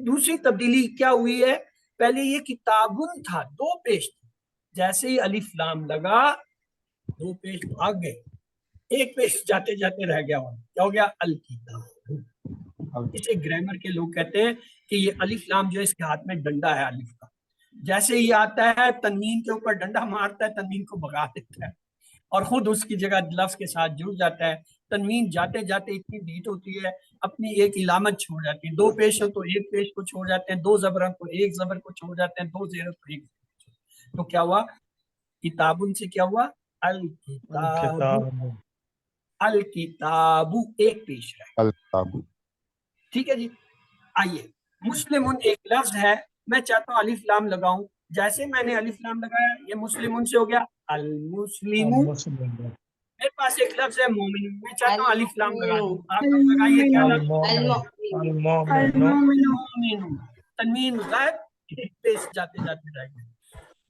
دوسری تبدیلی کیا ہوئی ہے؟ پہلے یہ کتابن تھا, 2 پیش تھی. جیسے ہی الف لام لگا 2 پیش بھاگ گئے, 1 پیش جاتے جاتے رہ گیا. کیا ہو گیا؟ الکتاب. اسے گرامر کے لوگ کہتے ہیں کہ یہ الف لام جو ہے اس کے ہاتھ میں ڈنڈا ہے الف کا. جیسے ہی آتا ہے تنوین کے اوپر ڈنڈا مارتا ہے, تنوین کو بھگا دیتا ہے اور خود اس کی جگہ لفظ کے ساتھ جڑ جاتا ہے. تنوین جاتے جاتے اتنی ڈھیٹ ہوتی ہے, اپنی ایک علامت چھوڑ جاتی ہے. 2 پیش ہو تو 1 پیش کو چھوڑ جاتے ہیں, 2 زبر تو 1 زبر کو چھوڑ جاتے ہیں, 2 زیر تو 1 زبر. تو کیا ہوا؟ کتابن سے کیا ہوا؟ الکتاب. الکتابو 1 پیش ہے. ٹھیک ہے جی. آئیے, مسلمن ایک لفظ ہے. میں چاہتا ہوں الف لام لگاؤں. جیسے میں نے الف لام لگایا یہ مسلمن سے ہو گیا المسلم. میرے پاس ایک لفظ ہے مومن, میں چاہتا ہوں الف لام لگا دوں. آپ لوگ لگائیے کیا لفظ؟ المؤمن. تنوین غائب, 1 پیش جاتے جاتے رہ گئے.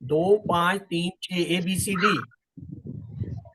2, 5, 3, 6 ABCD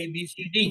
ABCD।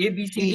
ABCD।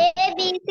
ABC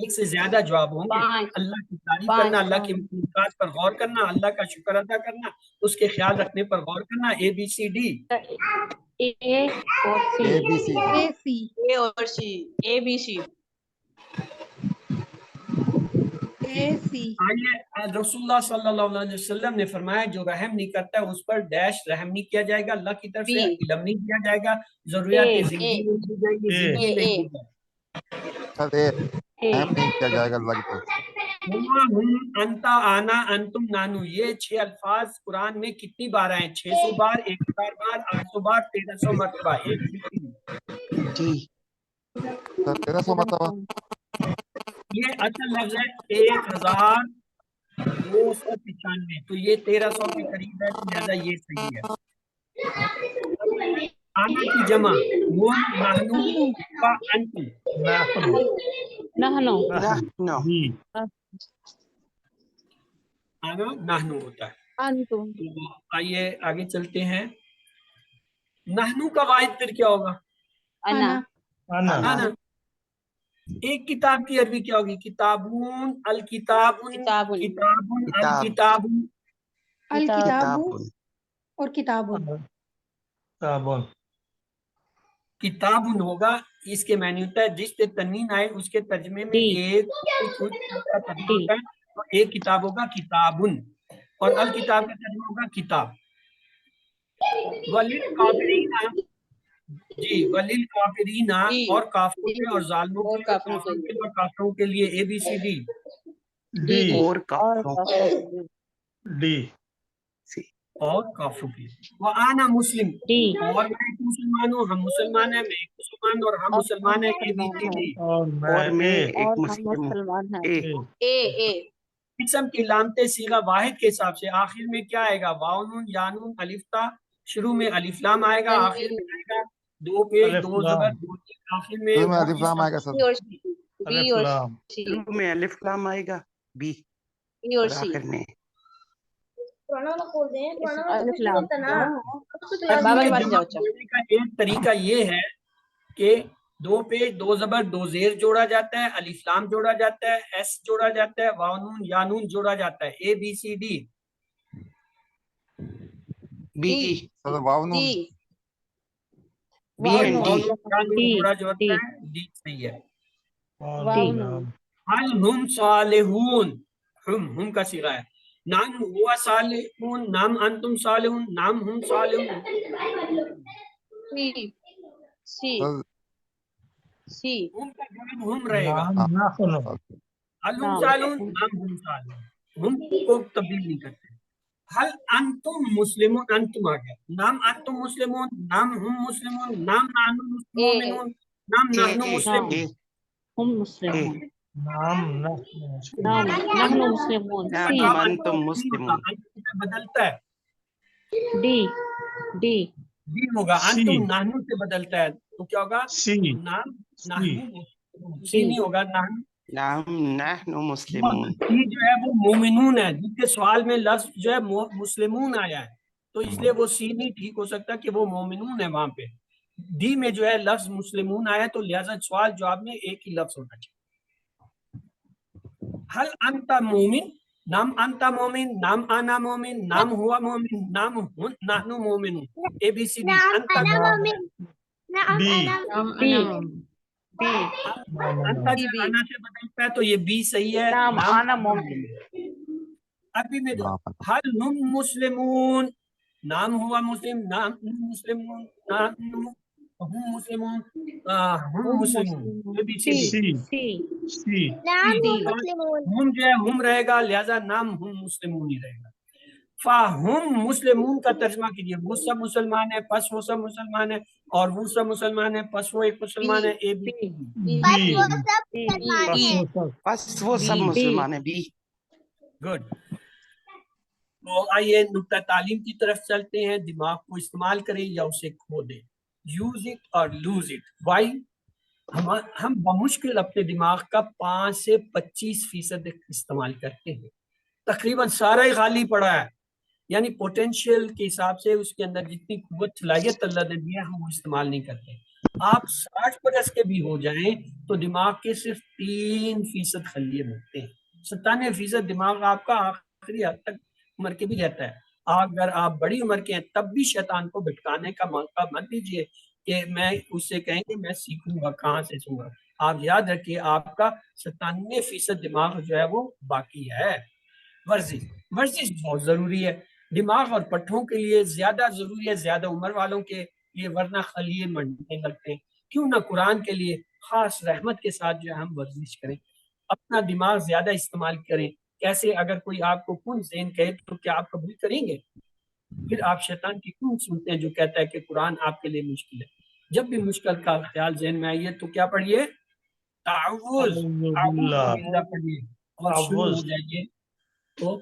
ایک سے زیادہ جواب ہوں گے. 5 اللہ کی تعریف کرنا, اللہ کے مخلوقات پر غور کرنا, اللہ کا شکر ادا کرنا, اس کے خیال رکھنے پر غور کرنا. اے بی سی ڈی. A اور C. ABC. A C. A اور C. A B C. A C. آئیے, رسول اللہ صلی اللہ علیہ وسلم نے فرمایا جو رحم نہیں کرتا ہے اس پر ڈیش رحم نہیں کیا جائے گا, اللہ کی طرف سے B. علم نہیں دیا جائے گا, ضروریات A, زندگی A. نہیں دی جائے گی, A. زندگی A. نہیں دی جائے گی. سر اہم نہیں کیا جائے گا اللہ کی طرف سے. ہما ہم انتا آنا انتم نانو, یہ 6 الفاظ قرآن میں کتنی بار آئے؟ 600 بار, 1000 بار, 800 بار, 1300 مرتبہ. سر 1300 مرتبہ. یہ اصل لفظ ہے 1295, تو یہ 1300 کے قریب ہے, لہذا یہ صحیح ہے. آنا کی جمع ہم نحنو و انتم. نحن نحنو بی. آنا نحنو ہوتا ہے. انتم تو آئیے آگے چلتے ہیں. نحنو کا واحد پھر کیا ہوگا؟ انا. انا. آنا. ایک کتاب کی عربی کیا ہوگی؟ کتابون, الکتابون, کتابون. کتابون, کتاب. الکتابون. الکتاب اور کتاب. کتابون. کتابون ہوگا, اس کے معنی ہوتا ہے جس پہ تنوین آئے اس کے ترجمے میں ایک کا ترجمہ ہوتا ہے, تو ایک کتاب ہوگا کتابن, اور الکتاب کا ترجمہ ہوگا کتاب. وللکافرین, جی وللکافرین, اور کافروں کے اور ظالموں اور کے اور کافروں کے کافروں کے اور کافروں کے لیے. اے بی سی ڈی. ڈی. اور کافروں ڈی. اور کافروں کے لیے. وَأَنَا مسلم, اور میں ایک مسلمان ہوں, ہم مسلمان ہیں, میں ایک مسلمان اور ہم مسلمان ہیں. اے بی سی ڈی. اور میں اور ہم مسلمان ہیں. A. قسم کی لامتے صیغہ واحد کے حساب سے آخر میں کیا آئے گا؟ واو نون, یا نون, الف تا. شروع میں الف لام آئے گا, آخر میں آئے گا 2 پیش, الف 2 زبر, لام. 2 تین, آخر میں شروع میں وہ الف لام آئے گا سر. B اور C. B الف اور لام. C. شروع میں الف لام آئے گا, بی B اور C. آخر میں الف لام. بابا کے پاس جاؤ, کا ایک طریقہ یہ ہے کہ 2 پیش, 2 زبر, 2 زیر جوڑا جاتا ہے, الف لام جوڑا جاتا ہے, ایس جوڑا جاتا ہے, واو نون یا نون جوڑا جاتا ہے. A B C D. B. سر واو نون. D. بی واو اینڈ نون ڈی. یا نون جوڑا جاتا ہے, ڈی صحیح ہے. واو نون. هل هم صالحون, ہم کا صیغہ ہے. نام ہوا صالحون, نام انتم صالحون, نام ہم صالحون. C. C. سر C. ہم کا جواب ہم رہے گا. نام نحن. هل هم صالحون, نام ہم صالحون, ہم کو تبدیل نہیں کرتے. هل انتم مسلمون, انتم آ گیا. نام انتم مسلمون, نام ہم مسلمون, نام نحن مسلمون, نام نحن مسلمون. ہم مسلمون. نام نحن. نام نحن مسلمون. جواب انتم مسلمون. بدلتا ہے, ڈی. ڈی. بھی ہوگا. سی. انتم نحن سے بدلتا ہے تو کیا ہوگا؟ سی. نام سی. نحن. سی نہیں ہوگا, نحن. نام نحن مسلمون. سی جو ہے وہ مومنون ہے, جس کے سوال میں لفظ جو ہے مسلمون آیا ہے, تو اس لیے وہ سی نہیں ٹھیک ہو سکتا کہ وہ مومنون ہے وہاں پہ. ڈی میں جو ہے لفظ مسلمون آیا, تو لہذا سوال جواب میں ایک ہی لفظ ہونا چاہیے. حل انت مومن, نام انت مومن, نام آنا مومن, نام ہوا مومن, نام نحن مومنون. اے بی سی ڈی. انت بی. بی. انت جو آنا سے بدلتا ہے تو یہ بی صحیح ہے. نام نام آنا مومن. ابھی میں حل ہم مسلمون, نام ہوا مسلم, نام مسلمون, نام ہم مسلمون, ہم مسلمون. اے بی سی ڈی. سی. سی. سی. ہم جو ہے ہم رہے گا, لہذا نام ہم مسلمون ہی رہے گا. فَهُمْ مسلمون کا ترجمہ کیجئے. وہ سب مسلمان ہیں پس وہ سب مسلمان ہیں, اور وہ سب مسلمان ہیں پس وہ ایک مسلمان ہے. A B C D. Be. بس وہ سب مسلمان ہیں. بی. گڈ. تو آئیے نقطہ تعلیم کی طرف چلتے ہیں. دماغ کو استعمال کریں یا اسے کھو دیں. یوز اٹ اور لوز اٹ. وائی؟ ہم بمشکل اپنے دماغ کا 5 سے 25% استعمال کرتے ہیں. تقریباً سارا ہی خالی پڑا ہے, یعنی پوٹینشیل کے حساب سے اس کے اندر جتنی قوت صلاحیت اللہ نے دیا ہم وہ استعمال نہیں کرتے. آپ 60 برس کے بھی ہو جائیں تو دماغ کے صرف 3% خلیے بنتے ہیں. 97% دماغ آپ کا آخری حد تک عمر کے بھی رہتا ہے. اگر آپ بڑی عمر کے ہیں تب بھی شیطان کو بھٹکانے کا موقع مت دیجیے کہ میں اس سے کہیں کہ میں سیکھوں گا, کہاں سے سیکھوں گا. آپ یاد رکھیے آپ کا 97% دماغ جو ہے وہ باقی ہے. ورزش بہت ضروری ہے دماغ اور پٹھوں کے لیے, زیادہ ضروری ہے زیادہ عمر والوں کے لیے, ورنہ خلیے منڈنے لگتے ہیں. کیوں نہ قرآن کے لیے خاص رحمت کے ساتھ جو ہے ہم ورزش کریں, اپنا دماغ زیادہ استعمال کریں. کیسے؟ اگر کوئی آپ کو کن ذہن کہے تو کیا آپ قبول کریں گے؟ پھر آپ شیطان کی کیوں سنتے ہیں جو کہتا ہے کہ قرآن آپ کے لیے مشکل ہے؟ جب بھی مشکل کا خیال ذہن میں آئیے تو کیا پڑھیے؟ تعوذ باللہ پڑھیے اور شروع ہو جائیے. تو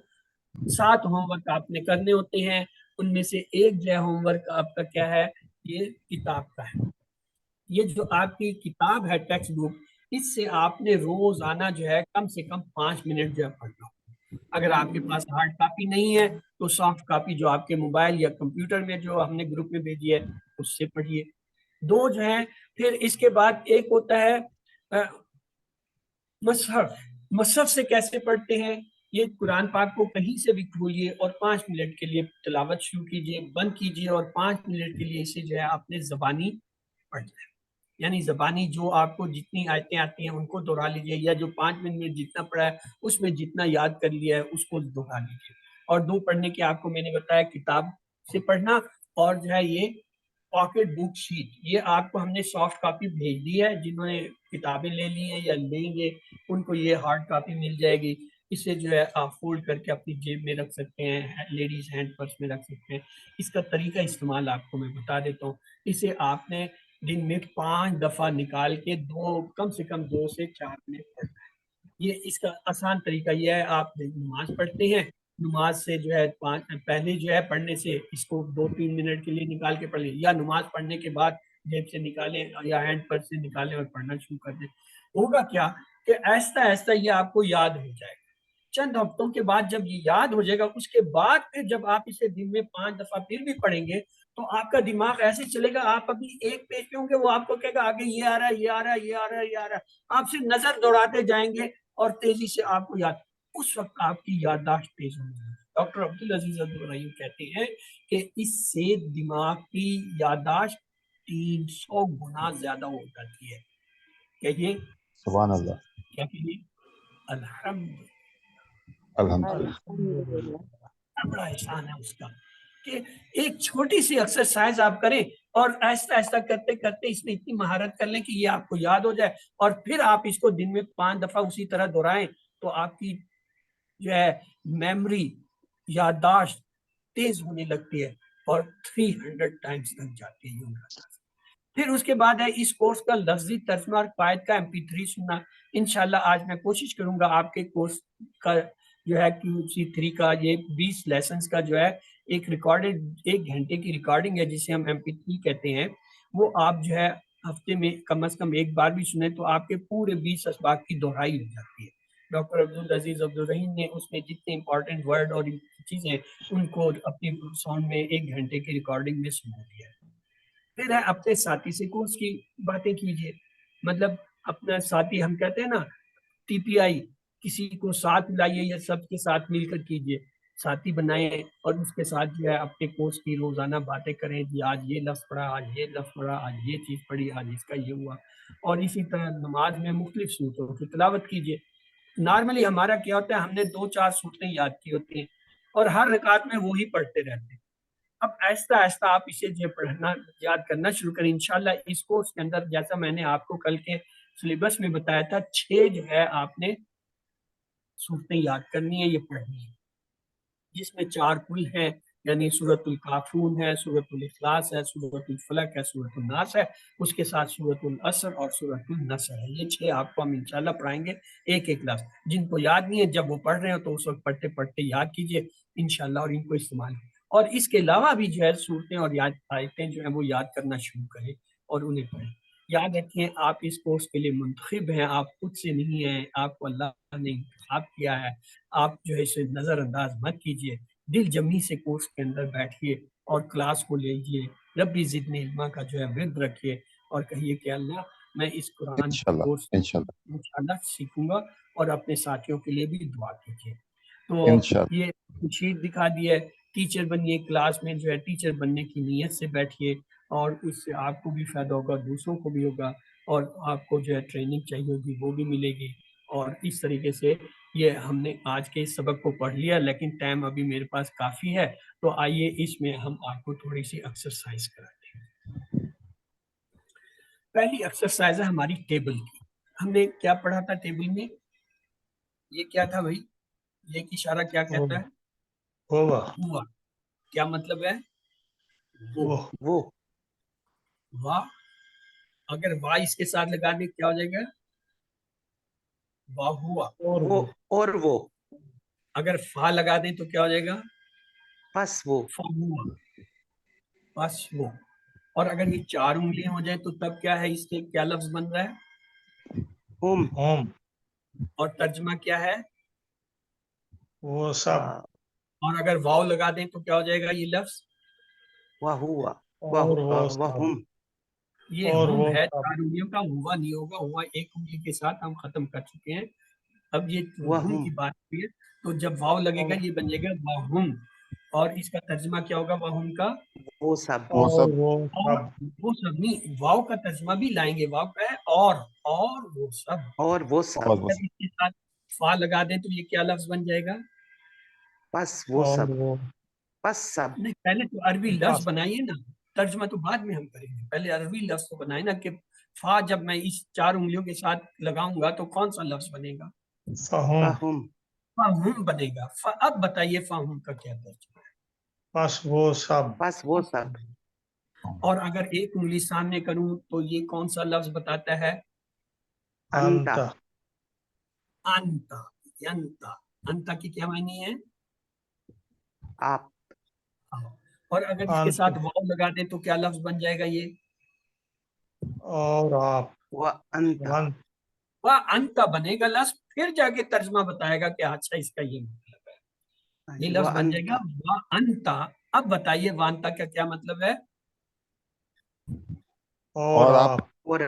7 ہوم ورک آپ نے کرنے ہوتے ہیں, ان میں سے ایک جو ہے ہوم ورک آپ کا کیا ہے, یہ کتاب کا ہے. یہ جو آپ کی کتاب ہے ٹیکسٹ بک, اس سے آپ نے روزانہ جو ہے کم سے کم 5 منٹ جو ہے پڑھنا. اگر آپ کے پاس ہارڈ کاپی نہیں ہے تو سافٹ کاپی جو آپ کے موبائل یا کمپیوٹر میں جو ہم نے گروپ میں بھیجی ہے اس سے پڑھیے. 2 جو ہیں. پھر اس کے بعد ایک ہوتا ہے مصحف. مصحف سے کیسے پڑھتے ہیں؟ یہ قرآن پاک کو کہیں سے بھی کھولیے اور 5 منٹ کے لیے تلاوت شروع کیجیے, بند کیجیے اور 5 منٹ کے لیے اسے جو ہے آپ نے زبانی پڑھنا ہے. یعنی زبانی جو آپ کو جتنی آیتیں آتی ہیں ان کو دہرا لیجیے, یا جو 5 منٹ میں جتنا پڑھا ہے اس میں جتنا یاد کر لیا ہے اس کو دہرا لیجیے. اور 2 پڑھنے کے آپ کو میں نے بتایا کتاب سے پڑھنا, اور جو ہے یہ پاکٹ بک شیٹ, یہ آپ کو ہم نے سافٹ کاپی بھیج دی ہے. جنہوں نے کتابیں لے لی ہیں یا لیں گے ان کو یہ ہارڈ کاپی مل جائے گی. اسے جو ہے آپ فولڈ کر کے اپنی جیب میں رکھ سکتے ہیں, لیڈیز ہینڈ پرس میں رکھ سکتے ہیں. اس کا طریقہ استعمال آپ کو میں بتا دیتا ہوں. اسے آپ نے دن میں 5 دفعہ نکال کے کم سے کم 2 سے 4 منٹ پڑھنا ہے. یہ اس کا آسان طریقہ یہ ہے, آپ نماز پڑھتے ہیں, نماز سے جو ہے پہلے جو ہے پڑھنے سے اس کو 2-3 منٹ کے لیے نکال کے پڑھ لیں, یا نماز پڑھنے کے بعد جیب سے نکالیں یا ہینڈ پر سے نکالیں اور پڑھنا شروع کر دیں. ہوگا کیا کہ آہستہ آہستہ یہ آپ کو یاد ہو جائے گا. چند ہفتوں کے بعد جب یہ یاد ہو جائے گا, اس کے بعد پھر جب آپ اسے دن میں 5 دفعہ پھر بھی پڑھیں گے تو آپ کا دماغ ایسے چلے گا, آپ ابھی ایک پیج پہ ہوں گے, وہ آپ کو کہے گا آگے یہ آ رہا ہے, یہ آ رہا ہے, یہ آ رہا ہے, یہ آ رہا ہے. آپ سے نظر دوڑاتے جائیں گے اور تیزی سے آپ کو یاد, اس وقت آپ کی یادداشت تیز ہو جائے گی. ڈاکٹر عبدالعزیز عبدالرحیم کہتے ہیں کہ اس سے دماغ کی یادداشت 300 گنا زیادہ ہو جاتی ہے. کہیے سبحان اللہ. کیا کہیے؟ الحمد الحمدللہ. بڑا احسان ہے اس کا کہ ایک چھوٹی سی ایکسرسائز آپ کریں اور آہستہ آہستہ کرتے کرتے اس میں اتنی مہارت کر لیں کہ یہ آپ کو یاد ہو جائے, اور پھر آپ اس کو دن میں 5 دفعہ اسی طرح دہرائیں تو آپ کی جو ہے میموری, یادداشت تیز ہونے لگتی ہے اور 300 ٹائمز تک جاتی ہے. پھر اس کے بعد ہے اس کورس کا لفظی ترجمہ اور قواعد کا MP3 سننا. انشاءاللہ آج میں کوشش کروں گا آپ کے کورس کا جو ہے QC3 کا یہ 20 لیسنز کا جو ہے ایک ریکارڈڈ 1 گھنٹے کی ریکارڈنگ ہے جسے ہم MP3 کہتے ہیں, وہ آپ جو ہے ہفتے میں کم از کم ایک بار بھی سنیں تو آپ کے پورے 20 اسباق کی دہرائی ہو جاتی ہے. ڈاکٹر عبدالعزیز عبدالرحیم نے اس میں جتنے امپورٹنٹ ورڈ اور چیزیں ان کو اپنی ساؤنڈ میں 1 گھنٹے کی ریکارڈنگ میں سنا دیا ہے. پھر ہے اپنے ساتھی سے کورس کی باتیں کیجیے. مطلب اپنا ساتھی, ہم کہتے ہیں نا TPI, کسی کو ساتھ لائیے یا سب کے ساتھ مل کر کیجیے, ساتھی بنائیں اور اس کے ساتھ جو ہے اپنے کورس کی روزانہ باتیں کریں. جی آج یہ لفظ پڑھا, آج یہ لفظ پڑھا, آج یہ چیز پڑھی, آج اس کا یہ ہوا. اور اسی طرح نماز میں مختلف صورتوں کی تلاوت کیجیے. نارملی ہمارا کیا ہوتا ہے, ہم نے 2-4 صورتیں یاد کی ہوتی ہیں اور ہر رکعت میں وہی پڑھتے رہتے ہیں. اب آہستہ آہستہ آپ اسے جو پڑھنا یاد کرنا شروع کریں. انشاءاللہ اس کورس کے اندر جیسا میں نے آپ کو کل کے سلیبس میں بتایا تھا 6 جو ہے آپ نے صورتیں یاد کرنی ہے, یہ پڑھنی ہے, جس میں 4 کل ہیں, یعنی سورۃ الکافرون ہے, سورۃ الاخلاص ہے, سورۃ الفلق ہے, سورۃ الناس ہے, اس کے ساتھ سورۃ العصر اور سورۃ النصر ہے. یہ 6 آپ کو ہم انشاءاللہ پڑھائیں گے ایک ایک لفظ. جن کو یاد نہیں ہے جب وہ پڑھ رہے ہو تو اس وقت پڑھتے پڑھتے یاد کیجیے انشاءاللہ اور ان کو استعمال کریں. اور اس کے علاوہ بھی جو ہے صورتیں اور آیتیں جو ہیں وہ یاد کرنا شروع کریں اور انہیں پڑھیں. یاد رکھیں آپ اس کورس کے لیے منتخب ہیں, آپ خود سے نہیں ہیں, آپ کو اللہ نے انتخاب کیا ہے. آپ جو ہے اسے نظر انداز مت کیجیے, دل جمعی سے کورس کے اندر بیٹھیے اور کلاس کو لیجیے. ربی زدنی علما کا جو ہے ورد رکھیے اور کہیے کہ اللہ میں اس قرآن انشاءاللہ کورس انشاءاللہ انشاءاللہ سیکھوں گا، اور اپنے ساتھیوں کے لیے بھی دعا کیجیے۔ تو انشاءاللہ یہ شیٹ دکھا دی ہے، ٹیچر بنیے، کلاس میں جو ہے ٹیچر بننے کی نیت سے بیٹھیے، اور اس سے آپ کو بھی فائدہ ہوگا، دوسروں کو بھی ہوگا، اور آپ کو جو ہے ٹریننگ چاہیے ہوگی وہ بھی ملے گی۔ اور اس طریقے سے یہ ہم نے آج کے اس سبق کو پڑھ لیا، لیکن ٹائم ابھی میرے پاس کافی ہے، تو آئیے اس میں ہم آپ کو تھوڑی سی ایکسرسائز کراتے ہیں۔ پہلی ایکسرسائز ہے ہماری ٹیبل کی۔ ہم نے کیا پڑھا تھا ٹیبل میں؟ یہ کیا تھا بھائی؟ یہ اشارہ کیا کہتا ہے؟ ہوگا ہوا۔ کیا مطلب ہے؟ وہ۔ وہ وا، اگر وا اس کے ساتھ لگا دیں کیا ہو جائے گا؟ وا ہوا۔ اور وہ اگر فا لگا دیں تو کیا ہو جائے گا؟ پس وہ فا ہوا، بس وہ۔ اور اگر یہ 4 انگلیاں ہو جائیں تو تب کیا ہے، اس کے کیا لفظ بن رہا ہے؟ ہم اور ترجمہ کیا ہے؟ وہ سب اور اگر واو لگا دیں تو کیا ہو جائے گا یہ لفظ؟ اور وہ سب یہ اور ہم وہ ہے، سب 4 انگلیوں کا، ہوا نہیں ہوگا، ہوا ایک انگلی کے ساتھ ہم ختم کر چکے ہیں۔ اب یہ ہم کی بات ہوئی ہے، تو جب واو لگے گا یہ بن جائے گا واہم، اور اس کا ترجمہ کیا ہوگا واہم کا؟ وہ اور سب وہ اور سب وہ سب نہیں، واو کا ترجمہ بھی لائیں گے، واو کا ہے اور وہ سب۔ اور وہ جب اس کے ساتھ فا لگا دیں تو یہ کیا لفظ بن جائے گا؟ اور وہ نہیں، پہلے تو عربی لفظ بنائیے نا، ترجمہ تو بعد میں ہم کریں گے، پہلے عربی لفظ تو بنائے نا کہ فا جب میں اس 4 انگلیوں کے ساتھ لگاؤں گا تو کون سا لفظ بنے گا؟ فہم فہم بنے گا۔ اب بتائیے فہم کا کیا ترجمہ ہے؟ پس وہ سب اور اگر ایک انگلی سامنے کروں تو یہ کون سا لفظ بتاتا ہے؟ انت انتا۔ انتا، انتا کی کیا معنی ہے؟ آپ۔ اور اگر اس کے ساتھ واو لگا دیں تو کیا لفظ بن جائے گا یہ؟ اور آپ وہ انتا بنے گا لفظ، پھر جا کے ترجمہ بتائے گا کہ اچھا اس کا یہ مطلب ہے، یہ لفظ بن جائے گا وا انتا۔ اب بتائیے وانتا کا کیا مطلب ہے؟ اور آپ اور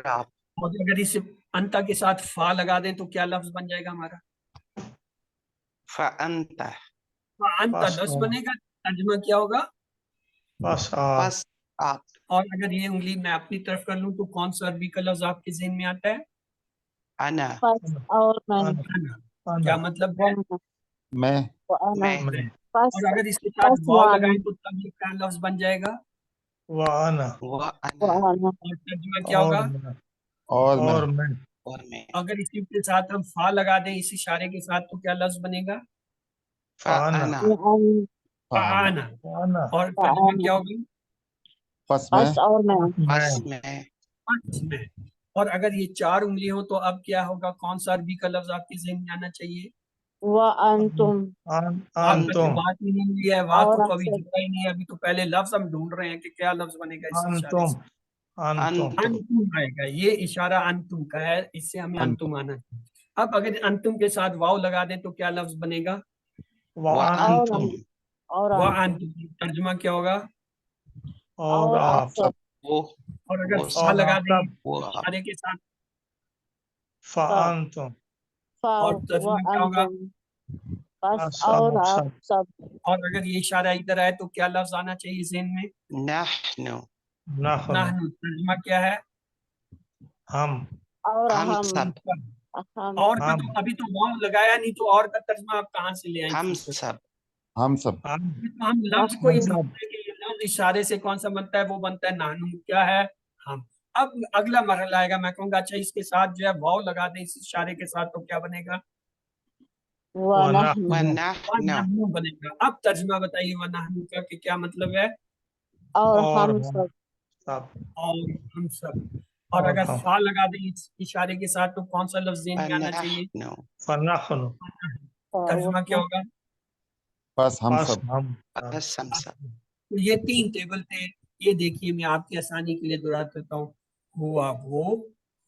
اگر اس انتا کے ساتھ فا لگا دیں تو کیا لفظ بن جائے گا ہمارا؟ فأنت فأنت لفظ بنے گا، ترجمہ کیا ہوگا؟ بس آپ بس آپ۔ اور اگر یہ انگلی میں اپنی طرف کر لوں تو کون سا عربی کا لفظ آپ کے ذہن میں آتا ہے؟ انا پس اور میں انا۔ کیا مطلب ہے؟ میں وأنا میں پس اور اگر اس کے ساتھ پس واو وأنا لگائیں تو تب یہ کیا لفظ بن جائے گا؟ وأنا وأنا وأنا اور ترجمہ کیا ہوگا؟ اور میں اور میں اگر اسی کے ساتھ ہم فا لگا دیں اس اشارے کے ساتھ تو کیا لفظ بنے گا؟ فأنا وأنا فآنا۔ وأنا اور ترجمہ کیا ہوگا؟ پس میں پس اور میں پس میں پس میں۔ اور اگر یہ 4 انگلی ہوں تو اب کیا ہوگا؟ کون سا عربی کا لفظ آپ کے ذہن میں آنا چاہیے؟ وأنتم آپ کا تو انتم بات ہی نہیں ہوئی ہے، واہ اور تو ابھی آپ جڑا ہی نہیں ہے، ابھی تو پہلے لفظ ہم ڈھونڈ رہے ہیں کہ کیا لفظ بنے گا اس اشارے سے۔ انتم انتم آئے گا، یہ اشارہ انتم کا ہے، اس سے ہمیں انتم آنا چاہیے۔ اب اگر انتم کے ساتھ واو لگا دیں تو کیا لفظ بنے گا؟ وأنتم اور وہ انتم انتم۔ ترجمہ کیا ہوگا؟ اور آپ سب وہ اور اگر وہ فا لگا دیں وہ اشارے کے ساتھ فأنتم اور ترجمہ کیا ہوگا؟ وأنتم پس بس اور آپ آپ سب اور اگر یہ اشارہ ادھر آئے تو کیا لفظ آنا چاہیے ذہن میں؟ نحن نحن نحن۔ ترجمہ کیا ہے؟ ہم اور ہم ہم سب ہم اور کا ہم تو ابھی تو واو لگایا نہیں، تو اور کا ترجمہ آپ کہاں سے لے آئیں؟ ہم سب ہم لفظ کو ہی ہم سب بنتے ہیں کہ یہ لفظ اشارے سے کون سا بنتا ہے؟ وہ بنتا ہے نحن۔ کیا ہے؟ ہم۔ اب اگلا مرحلہ آئے گا، میں کہوں گا اچھا اس کے ساتھ جو ہے واو لگا دیں اس اشارے کے ساتھ تو کیا بنے گا؟ ونحن ونحن ونحن بنے گا۔ اب ترجمہ بتائیے ونحن کا کہ کیا مطلب ہے؟ اور اور ہم ہم سب سب اور ہم سب۔ اور اور اگر ہم فا لگا دیں اس اشارے کے ساتھ تو کون سا لفظ ذہن میں آنا چاہیے؟ فنحن ترجمہ کیا ہوگا؟ بس ہم بس سب ہم بس ہم سب۔ تو یہ 3 ٹیبل تھے، یہ دیکھیے میں آپ کی آسانی کے لیے دہرا دیتا ہوں۔ ہوا وہ،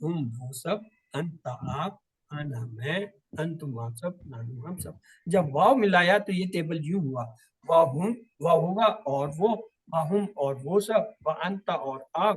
ہم وہ سب، انت آپ، انا میں، انتم آپ سب، نحن ہم سب۔ جب واو ملایا تو یہ ٹیبل یوں ہوا، واہم، واہ ہوا اور وہ، واہم اور وہ سب، وانت اور آپ،